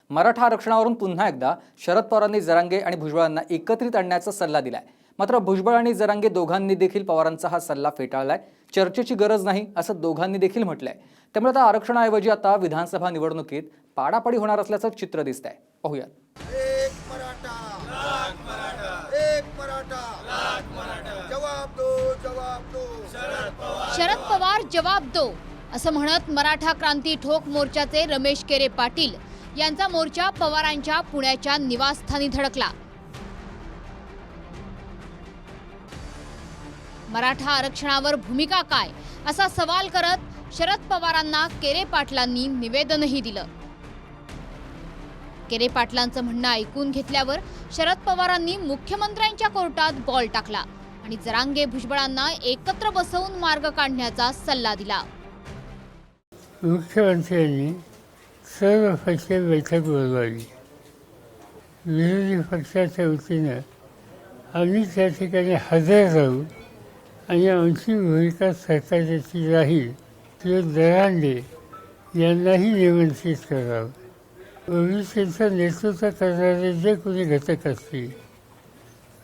मराठा आरक्षणावरून पुन्हा एकदा शरद पवारांनी जरांगे आणि भुजबळांना एकत्रित आणण्याचा सल्ला दिलाय। मात्र भुजबळ आणि जरांगे दोघांनी देखील पवारांचा हा सल्ला फेटाळलाय। चर्चेची गरज नाही असं दोघांनी देखील म्हटलंय। त्यामुळे आता आरक्षणाऐवजी आता विधानसभा निवडणुकीत पाडापाडी होणार असल्याचं चित्र दिसतंय। पाहूयात। एक मराठा लाख मराठा, एक मराठा लाख मराठा, जवाब दो शरद पवार जवाब दो असं म्हणत मराठा क्रांती ठोक मोर्चाचे रमेश केरे पाटील यांचा मोर्चा पवारांच्या पुण्याच्या निवासस्थानी धडकला। मराठा आरक्षणावर भूमिका काय असा सवाल करत शरद पवारांना केरे पाटलांनी निवेदनही दिलं। केरे पाटलांचं म्हणणं ऐकून घेतल्यावर शरद पवारांनी मुख्यमंत्र्यांच्या कोर्टात बॉल टाकला आणि जरांगे भुजबळांना एकत्र बसवून मार्ग काढण्याचा सल्ला दिला। मुख्यमंत्र्यांनी सर्व पक्षीय बैठक बोलवली। विरोधी पक्षाच्या वतीनं आम्ही त्या ठिकाणी हजर राहू आणि आमची भूमिका सरकारची राहील की जरांगे यांनाही निमंत्रित करावं। ओबीसीचं नेतृत्व करणारे जे कोणी घटक असतील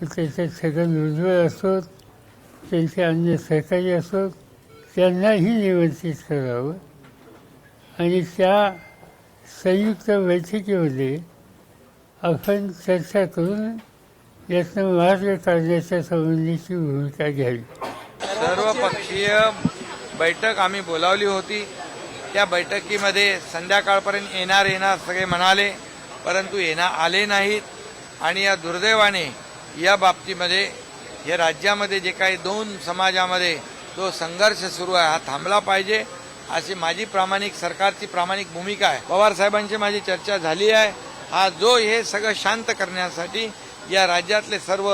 त्याच्यात छगन भुजबळ असोत, त्यांचे अन्य सहकारी असोत, त्यांनाही निमंत्रित करावं आणि त्या संयुक्त बैठकीमध्ये आपण चर्चा करून यातनं मार्ग काढण्याच्या संबंधीची भूमिका घ्यावी। सर्वपक्षीय बैठक आम्ही बोलावली होती। त्या बैठकीमध्ये संध्याकाळपर्यंत येणार सगळे म्हणाले, परंतु आले नाहीत आणि या दुर्दैवाने या बाबतीमध्ये या राज्यामध्ये जे काही दोन समाजामध्ये जो संघर्ष सुरू आहे हा थांबला पाहिजे अशी माझी सरकारची प्रामाणिक भूमिका आहे। पवार साहेबांची माझी चर्चा झाली आहे। हा जो हे सगळं शांत करण्यासाठी या राज्यातले सर्व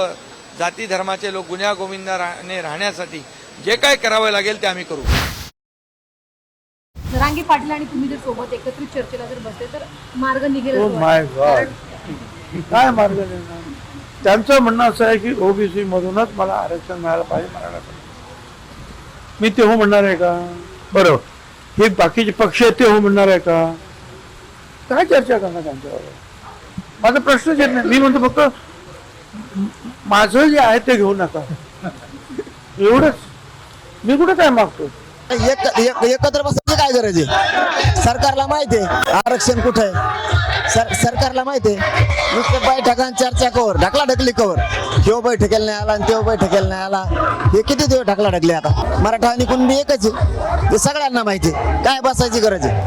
जाती धर्माचे लोक गुन्ह्या गोविंदाने राहण्यासाठी जे काय करावं लागेल ते आम्ही करू। जरांगे पाटील आणि तुम्ही जर सोबत एकत्रित चर्चेला जर बसले तर मार्ग निघेल। माय गॉड, काय मार्ग निघणार? त्यांचं म्हणणं असं आहे की ओबीसी मधूनच मला आरक्षण मिळालं पाहिजे मराठा। मी ते हो म्हणणार आहे का? बरोबर, हे बाकीचे पक्ष आहेत ते हो म्हणणार आहे का? काय चर्चा करणार त्यांच्यावर? माझा प्रश्नच येत नाही। मी म्हणतो फक्त माझं जे आहे ते घेऊ नका, एवढंच। मी कुठं काय मागतो? एकत्र बसायची काय गरज आहे? सरकारला माहिती आहे आरक्षण कुठे आहे, सरकारला माहिती आहे। नुसते बैठकांची चर्चा कवर, ढकला ढकली कवर, तो बैठकेला नाही आला आणि तो बैठकेला नाही आला, हे किती दिवस ढकला ढकली? आता मराठा आणि कुणबी एकच आहे, हे सगळ्यांना माहिती आहे। काय बसायची गरज आहे?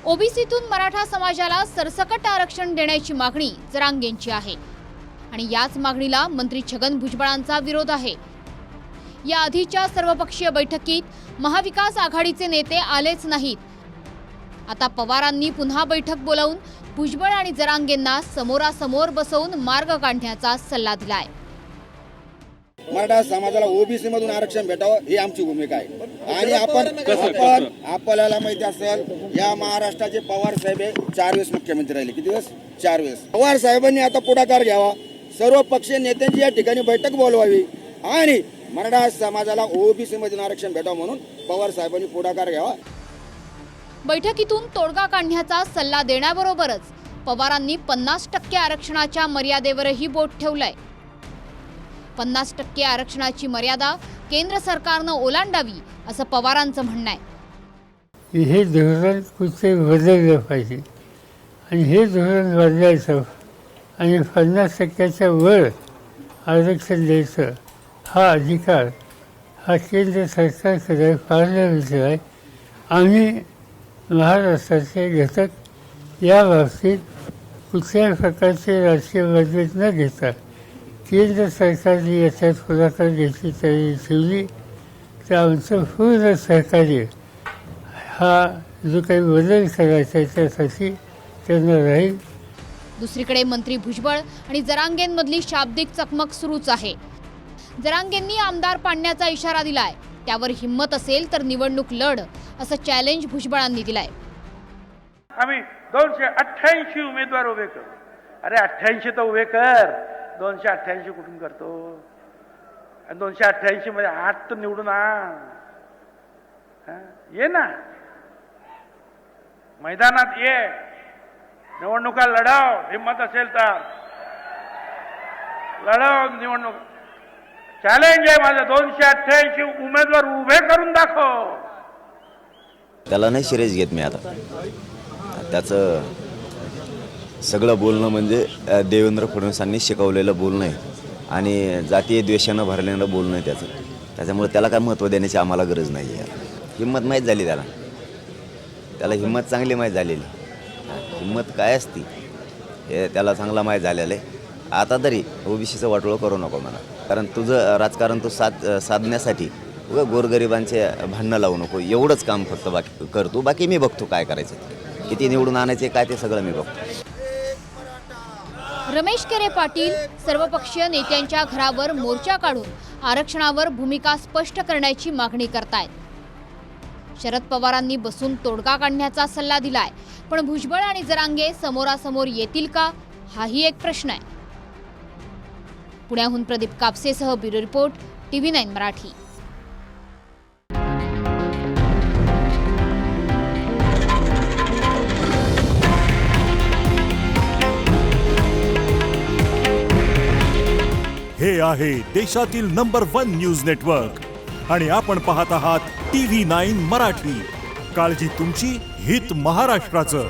ओबीसीतून मराठा समाजाला सरसकट आरक्षण देण्याची मागणी जरांगेंची आहे आणि याच मागणीला मंत्री छगन भुजबळांचा विरोध आहे। या आधीच्या सर्वपक्षीय बैठकीत महाविकास आघाडीचे नेते आलेच नाहीत। आता पवारांनी पुन्हा बैठक बोलावून भुजबळ आणि जरांगेंना समोरासमोर बसवून मार्ग काढण्याचा सल्ला दिलाय। मराठा समाजाला ओबीसी मधून आरक्षण भेटावं ही आमची भूमिका आहे। आणि आपल्याला माहिती असेल या महाराष्ट्राचे पवार साहेब 4 वेळेस मुख्यमंत्री राहिले। किती वेळेस? 4 वेळेस। पवार साहेबांनी आता पुढाकार घ्यावा, सर्व पक्षीय नेत्यांची या ठिकाणी बैठक बोलवावी आणि मराठा समाजाला ओबीसी मधून आरक्षण भेटावं म्हणून पवार साहेबांनी पुढाकार घ्यावा। बैठकीतून तोडगा काढण्याचा सल्ला देण्याबरोबरच पवारांनी 50% आरक्षणाच्या मर्यादेवरही बोट ठेवलंय। 50% आरक्षणाची मर्यादा केंद्र सरकारनं ओलांडावी असं पवारांचं म्हणणं आहे। हे धोरण कुठे बदललं पाहिजे आणि हे धोरण बदलायचं आणि 50%च्या वर आरक्षण द्यायचं हा अधिकार हा केंद्र सरकारकडे पार्लमेंट आहे। आम्ही महाराष्ट्राचे घटक या बाबतीत कुठल्याही प्रकारचे राजकीय मतभेद न घेता केंद्र सरकारने याच्यात पुढाकार घ्यायची तयारी ठेवली तर आमचं पूर्ण सहकार्य हा जो काही बदल करायचा आहे त्यासाठी त्यांना राहील। दुसरीकडे मंत्री भुजबळ आणि जरांगेंमधली शाब्दिक चकमक सुरूच आहे। जरांगेंनी आमदार पाडण्याचा इशारा दिलाय, त्यावर हिम्मत असेल तर निवडणूक लढ असं चॅलेंज भुजबळांनी दिलाय। आम्ही 288 उमेदवार उभे करू। अरे 88 तर उभे कर, 288 कुठून करतो? आणि 288 मध्ये 8 तर निवडून आण, ये ना मैदानात ये। निवडणुका लढाव, हिंमत असेल तर लढाव निवडणूक. चॅलेंज आहे माझं, 288 उमेदवार उभे करून दाखव. त्याला नाही सिरियस घेत मी आता. त्याचं सगळं बोलणं म्हणजे देवेंद्र फडणवीसांनी शिकवलेलं बोलणं आहे आणि जातीय द्वेषानं भरलेलं बोलणं आहे त्याचं. त्याच्यामुळे त्याला काय महत्त्व देण्याची आम्हाला गरज नाही आहे. हिंमत माहीत झाली त्याला हिंमत चांगली माहीत झालेली. हिंमत काय असती हे त्याला चांगला माहीत झालेलं आहे. आता तरी ओबीसीचं वाटोळं करू नको मला, कारण तुझं राजकारण तू साधण्यासाठी उगा गोरगरिबांचे भांडणं लावू नको, एवढंच काम फक्त बाकी करतो. बाकी मी बघतो काय करायचं, किती निवडून आणायचे काय ते सगळं मी बघतो. रमेश केरे पाटील सर्वपक्षीय नेत्यांच्या घरावर मोर्चा काढून आरक्षणावर भूमिका स्पष्ट करण्याची मागणी करतायत. शरद पवारांनी बसून तोडगा काढण्याचा सल्ला दिलाय, पण भुजबळ आणि जरांगे समोरासमोर येतील का, हाही एक प्रश्न आहे. पुण्याहून प्रदीप कापसेसह ब्युरो रिपोर्ट, TV9 मराठी. हे आहे देशातील नंबर 1 न्यूज नेटवर्क आणि आपण पाहत आहात TV9 मराठी. काळजी तुमची, हित महाराष्ट्राचं.